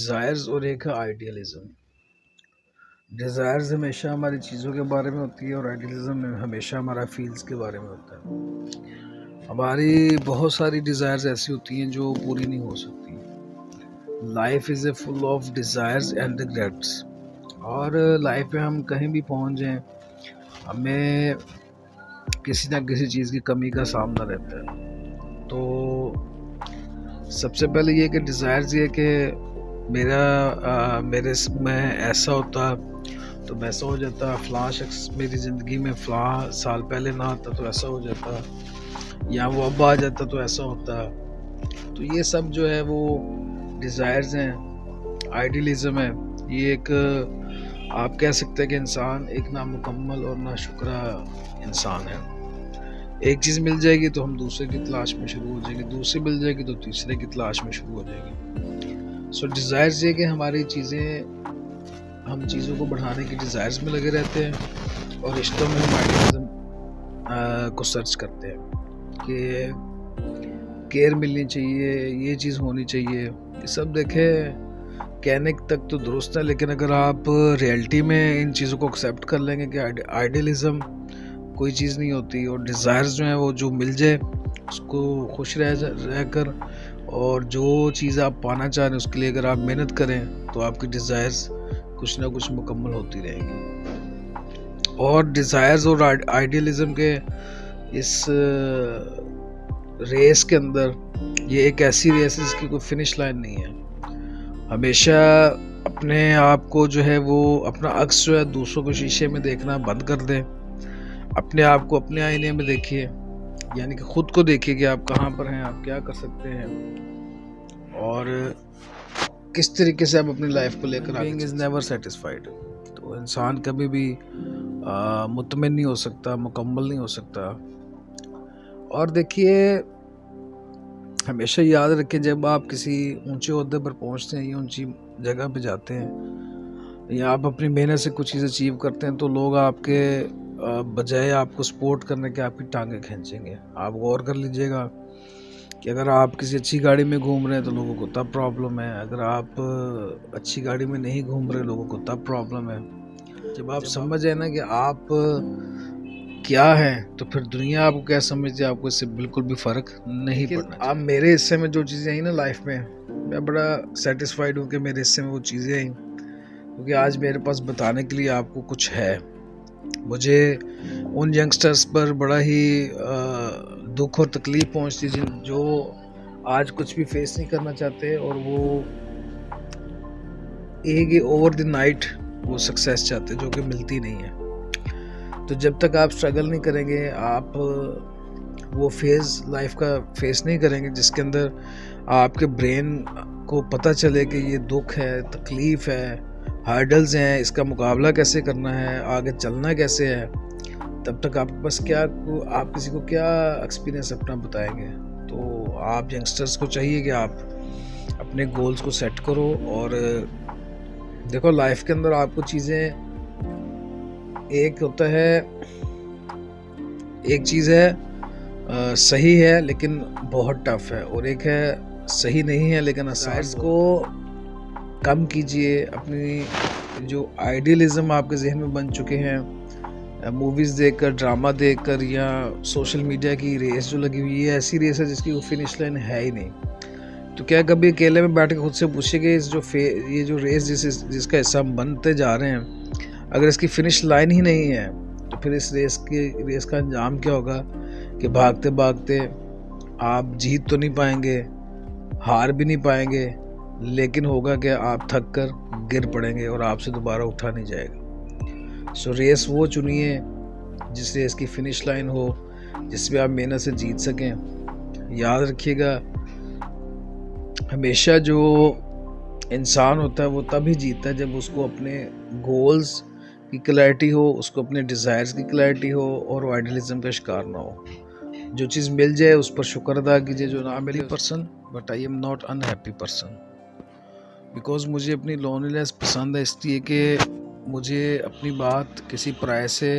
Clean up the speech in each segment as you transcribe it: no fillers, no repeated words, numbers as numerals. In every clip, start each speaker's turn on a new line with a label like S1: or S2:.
S1: Desires اور ایک ہے آئیڈیالزم۔ ڈیزائرز ہمیشہ ہماری چیزوں کے بارے میں ہوتی ہے اور آئیڈیالزم ہمیشہ ہمارا فیلز کے بارے میں ہوتا ہے۔ ہماری بہت ساری ڈیزائرز ایسی ہوتی ہیں جو پوری نہیں ہو سکتی۔ Life is a full of desires and regrets, اور لائف میں ہم کہیں بھی پہنچ جائیں ہمیں کسی نہ کسی چیز کی کمی کا سامنا رہتا ہے۔ تو سب سے پہلے یہ کہ ڈیزائرز یہ کہ میرے میں ایسا ہوتا تو ویسا ہو جاتا، فلاں شخص میری زندگی میں فلاں سال پہلے نہ آتا تو ایسا ہو جاتا، یا وہ اب آ جاتا تو ایسا ہوتا۔ تو یہ سب جو ہے وہ ڈیزائرز ہیں، آئیڈیالزم ہے۔ یہ ایک آپ کہہ سکتے ہیں کہ انسان ایک نامکمل اور ناشکرا انسان ہے۔ ایک چیز مل جائے گی تو ہم دوسرے کی تلاش میں شروع ہو جائیں گے، دوسری مل جائے گی تو تیسرے کی تلاش میں شروع ہو جائے گی۔ سو ڈیزائرز یہ کہ ہماری ہم چیزوں کو بڑھانے کی ڈیزائرز میں لگے رہتے ہیں، اور رشتوں میں ہم آئیڈیالزم کو سرچ کرتے ہیں کہ کیئر ملنی چاہیے، یہ چیز ہونی چاہیے۔ یہ سب دیکھیں کہنے تک تو درست ہے، لیکن اگر آپ ریئلٹی میں ان چیزوں کو ایکسیپٹ کر لیں گے کہ آئیڈیالزم کوئی چیز نہیں ہوتی، اور ڈیزائرز جو ہیں وہ جو مل جائے اس کو خوش رہ کر، اور جو چیز آپ پانا چاہ رہے ہیں اس کے لیے اگر آپ محنت کریں تو آپ کی ڈیزائرز کچھ نہ کچھ مکمل ہوتی رہیں گی۔ اور ڈیزائرز اور آئیڈیالزم کے اس ریس کے اندر، یہ ایک ایسی ریس ہے جس کی کوئی فنش لائن نہیں ہے۔ ہمیشہ اپنے آپ کو جو ہے وہ اپنا عکس جو ہے دوسروں کو شیشے میں دیکھنا بند کر دیں، اپنے آپ کو اپنے آئینے میں دیکھیے، یعنی کہ خود کو دیکھیے کہ آپ کہاں پر ہیں، آپ کیا کر سکتے ہیں، اور کس طریقے سے آپ اپنی لائف کو لے کر آگے از نیور سیٹسفائیڈ۔ تو انسان کبھی بھی مطمئن نہیں ہو سکتا، مکمل نہیں ہو سکتا۔ اور دیکھیے ہمیشہ یاد رکھیں، جب آپ کسی اونچے عہدے پر پہنچتے ہیں یا اونچی جگہ پہ جاتے ہیں، یا آپ اپنی محنت سے کچھ چیز اچیو کرتے ہیں، تو لوگ آپ کے بجائے آپ کو سپورٹ کرنے کے آپ کی ٹانگیں کھینچیں گے۔ آپ غور کر لیجئے گا کہ اگر آپ کسی اچھی گاڑی میں گھوم رہے ہیں تو لوگوں کو تب پرابلم ہے، اگر آپ اچھی گاڑی میں نہیں گھوم رہے لوگوں کو تب پرابلم ہے۔ جب آپ سمجھ جائیں نا کہ آپ کیا ہیں تو پھر دنیا آپ کو کیا سمجھتی ہے، آپ کو اس سے بالکل بھی فرق نہیں پڑنا۔ آپ میرے حصے میں جو چیزیں آئیں نا لائف میں بڑا سیٹسفائیڈ ہوں کہ میرے حصے میں وہ چیزیں آئیں، کیونکہ آج میرے پاس بتانے کے لیے آپ کو کچھ ہے۔ مجھے ان ینگسٹرز پر بڑا ہی دکھ اور تکلیف پہنچتی جو آج کچھ بھی فیس نہیں کرنا چاہتے، اور وہ ایک اوور دی نائٹ وہ سکسیس چاہتے جو کہ ملتی نہیں ہے۔ تو جب تک آپ سٹرگل نہیں کریں گے، آپ وہ فیز لائف کا فیس نہیں کریں گے جس کے اندر آپ کے برین کو پتہ چلے کہ یہ دکھ ہے، تکلیف ہے، ہارڈلز ہیں، اس کا مقابلہ کیسے کرنا ہے، آگے چلنا کیسے ہے، تب تک آپ کے پاس آپ کسی کو کیا ایکسپیرینس اپنا بتائیں گے۔ تو آپ ینگسٹرز کو چاہیے کہ آپ اپنے گولز کو سیٹ کرو، اور دیکھو لائف کے اندر آپ کو چیزیں ایک ہوتا ہے، ایک چیز ہے صحیح ہے لیکن بہت ٹف ہے، اور ایک ہے صحیح نہیں ہے لیکن آسان۔ کو کم کیجئے، اپنی جو آئیڈیالزم آپ کے ذہن میں بن چکے ہیں موویز دیکھ کر، ڈرامہ دیکھ کر، یا سوشل میڈیا کی ریس جو لگی ہوئی ہے، ایسی ریس ہے جس کی کوئی فنش لائن ہے ہی نہیں۔ تو کیا کبھی اکیلے میں بیٹھ کے خود سے پوچھے کہ یہ جو ریس جس کا حصہ ہم بنتے جا رہے ہیں، اگر اس کی فنش لائن ہی نہیں ہے تو پھر اس ریس کا انجام کیا ہوگا کہ بھاگتے بھاگتے آپ جیت تو نہیں پائیں گے، ہار بھی نہیں پائیں گے، لیکن ہوگا کہ آپ تھک کر گر پڑیں گے اور آپ سے دوبارہ اٹھا نہیں جائے گا۔ سو ریس وہ چنیے جس ریس کی فنش لائن ہو، جس میں آپ محنت سے جیت سکیں۔ یاد رکھیے گا ہمیشہ جو انسان ہوتا ہے وہ تب ہی جیتتا ہے جب اس کو اپنے گولز کی کلیئرٹی ہو، اس کو اپنے ڈیزائرز کی کلیئرٹی ہو، اور وہ آئیڈیالزم کا شکار نہ ہو۔ جو چیز مل جائے اس پر شکر ادا کیجیے، جو نہ ملی person but I am not unhappy person, because مجھے اپنی لونلیس پسند ہے، اس لیے کہ مجھے اپنی بات کسی پرائے سے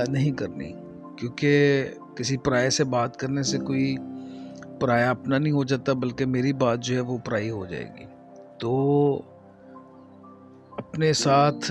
S1: نہیں کرنی، کیونکہ کسی پرائے سے بات کرنے سے کوئی پرایا اپنا نہیں ہو جاتا، بلکہ میری بات جو ہے وہ پرائی ہو جائے گی۔ تو اپنے ساتھ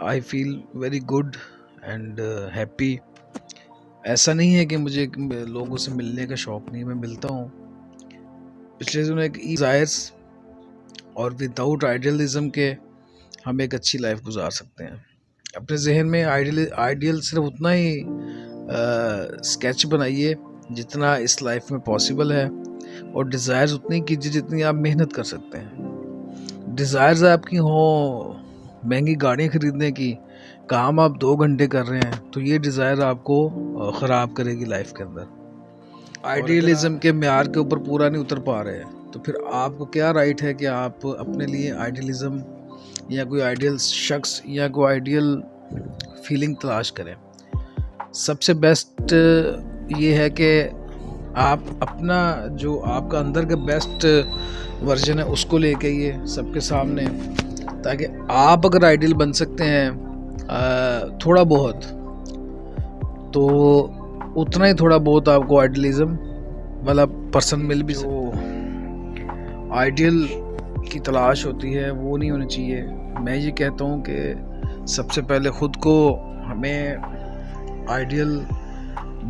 S1: I feel very good and happy. ایسا نہیں ہے کہ مجھے لوگوں سے ملنے کا شوق نہیں، میں ملتا ہوں. پچھلے دنوں ایک ڈیزائرس اور وداؤٹ آئیڈیلزم کے ہم ایک اچھی لائف گزار سکتے ہیں. اپنے ذہن میں آئیڈیل صرف اتنا ہی اسکیچ بنائیے جتنا اس لائف میں پاسبل ہے، اور ڈیزائرز اتنی کیجیے جتنی آپ محنت کر سکتے ہیں. ڈیزائرز آپ کی ہوں مہنگی گاڑیاں خریدنے کی، کام آپ 2 گھنٹے کر رہے ہیں، تو یہ ڈیزائر آپ کو خراب کرے گی لائف کے اندر. آئیڈیلزم کے معیار کے اوپر پورا نہیں اتر پا رہے ہیں، تو پھر آپ کو کیا رائٹ ہے کہ آپ اپنے لیے آئیڈیلزم یا کوئی آئیڈیل شخص یا کوئی آئیڈیل فیلنگ تلاش کریں. سب سے بیسٹ یہ ہے کہ آپ اپنا جو آپ کا اندر کا بیسٹ ورژن ہے اس کو لے کے یہ سب کے سامنے، تاکہ آپ اگر آئیڈیل بن سکتے ہیں تھوڑا بہت، تو اتنا ہی تھوڑا بہت آپ کو آئیڈیلزم والا پرسن مل بھی آئیڈیل کی تلاش ہوتی ہے وہ نہیں ہونی چاہیے. میں یہ کہتا ہوں کہ سب سے پہلے خود کو ہمیں آئیڈیل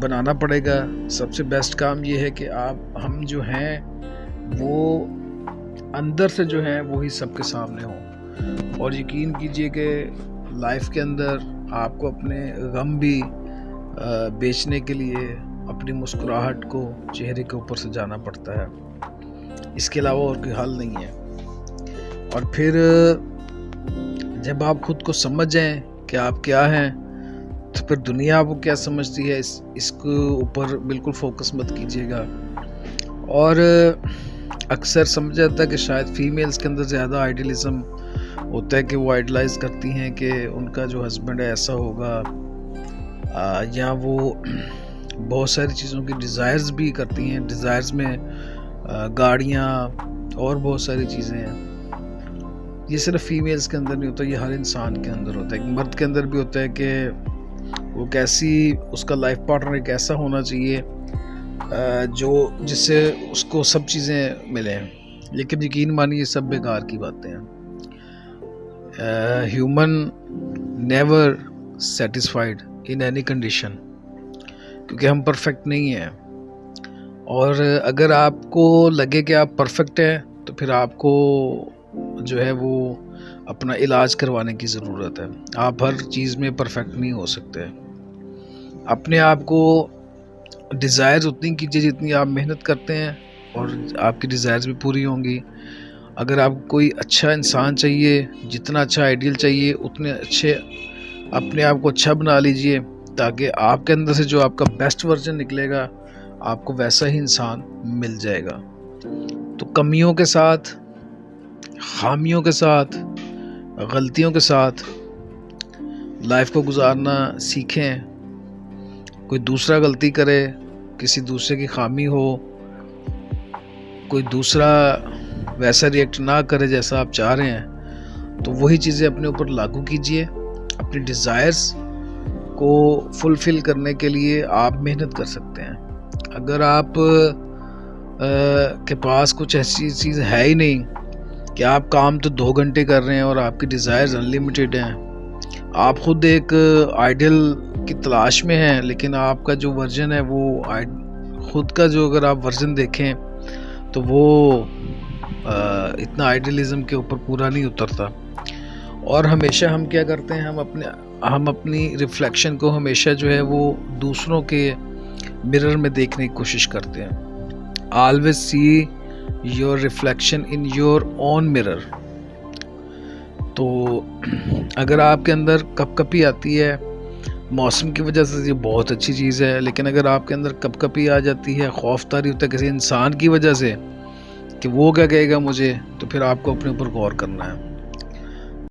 S1: بنانا پڑے گا. سب سے بیسٹ کام یہ ہے کہ ہم جو ہیں وہ اندر سے جو ہیں وہی سب کے سامنے ہوں. اور یقین کیجئے کہ لائف کے اندر آپ کو اپنے غم بھی بیچنے کے لیے اپنی مسکراہٹ کو چہرے کے اوپر سے جانا پڑتا ہے، اس کے علاوہ اور کوئی حل نہیں ہے. اور پھر جب آپ خود کو سمجھ جائیں کہ آپ کیا ہیں، تو پھر دنیا آپ کو کیا سمجھتی ہے اس کے اوپر بالکل فوکس مت کیجیے گا. اور اکثر سمجھ جاتا ہے کہ شاید فیمیلز کے اندر زیادہ آئیڈیلزم ہوتا ہے کہ وہ آئیڈلائز کرتی ہیں کہ ان کا جو ہسبینڈ ہے ایسا ہوگا، یا وہ بہت ساری چیزوں کی ڈیزائرز بھی کرتی ہیں. ڈیزائرز میں گاڑیاں اور بہت ساری چیزیں ہیں. یہ صرف فیمیلز کے اندر نہیں ہوتا، یہ ہر انسان کے اندر ہوتا ہے. ایک مرد کے اندر بھی ہوتا ہے کہ وہ اس کا لائف پارٹنر ایک ایسا ہونا چاہیے جس سے اس کو سب چیزیں ملیں. لیکن یقین مانیے یہ سب بیکار کی باتیں ہیں. Human never satisfied in any condition, کیونکہ ہم پرفیکٹ نہیں ہیں. اور اگر آپ کو لگے کہ آپ پرفیکٹ ہیں تو پھر آپ کو جو ہے وہ اپنا علاج کروانے کی ضرورت ہے. آپ ہر چیز میں پرفیکٹ نہیں ہو سکتے. اپنے آپ کو ڈیزائرز اتنی کیجیے جتنی آپ محنت کرتے ہیں، اور آپ کی ڈیزائرز بھی پوری ہوں گی. اگر آپ کوئی اچھا انسان چاہیے، جتنا اچھا آئیڈیل چاہیے اتنے اچھے اپنے آپ کو اچھا بنا لیجئے، تاکہ آپ کے اندر سے جو آپ کا بیسٹ ورژن نکلے گا آپ کو ویسا ہی انسان مل جائے گا. تو کمیوں کے ساتھ، خامیوں کے ساتھ، غلطیوں کے ساتھ لائف کو گزارنا سیکھیں. کوئی دوسرا غلطی کرے، کسی دوسرے کی خامی ہو، کوئی دوسرا ویسا ریئیکٹ نہ کرے جیسا آپ چاہ رہے ہیں، تو وہی چیزیں اپنے اوپر لاگو کیجئے. اپنی ڈیزائرز کو فلفل کرنے کے لیے آپ محنت کر سکتے ہیں. اگر آپ کے پاس کچھ ایسی چیز ہے ہی نہیں کہ آپ کام تو 2 گھنٹے کر رہے ہیں اور آپ کی ڈیزائرز انلیمیٹڈ ہیں، آپ خود ایک آئیڈیل کی تلاش میں ہیں، لیکن آپ کا جو ورژن ہے وہ خود کا جو اگر آپ ورژن دیکھیں تو وہ اتنا آئیڈیلزم کے اوپر پورا نہیں اترتا. اور ہمیشہ ہم کیا کرتے ہیں، ہم اپنی ریفلیکشن کو ہمیشہ جو ہے وہ دوسروں کے مرر میں دیکھنے کی کوشش کرتے ہیں. Always see your reflection in your own mirror. تو اگر آپ کے اندر کپ کپی آتی ہے موسم کی وجہ سے، یہ بہت اچھی چیز ہے. لیکن اگر آپ کے اندر کپ کپی آ جاتی ہے، خوف طاری ہوتا ہے کسی انسان کی وجہ سے کہ وہ کیا کہے گا مجھے، تو پھر آپ کو اپنے اوپر غور کرنا ہے.